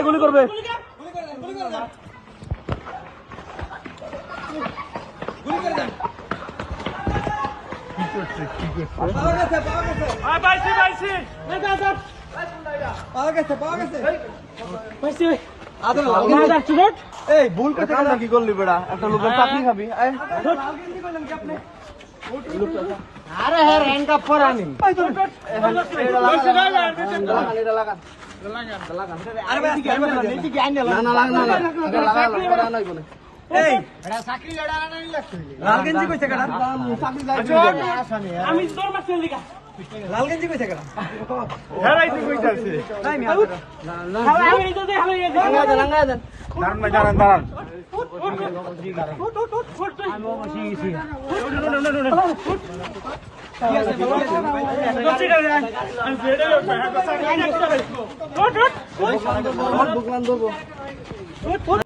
গুলি করবে এই ভুল করতে কি করলি বেড়া একটা লোকের চাকরি খাবি আরে হ্যাঁ হ্যান্ড কাপ পরানি লাল গেঞ্জি কইছে কেডা আমি তোর মাছ লিখা লাল গেঞ্জি কইছে কেডা হেরাইতে কইতাছে তাই মি আমি তো দে আমি লাঙ্গা দেন দাঁড়ান আমি বসে গেছি আমি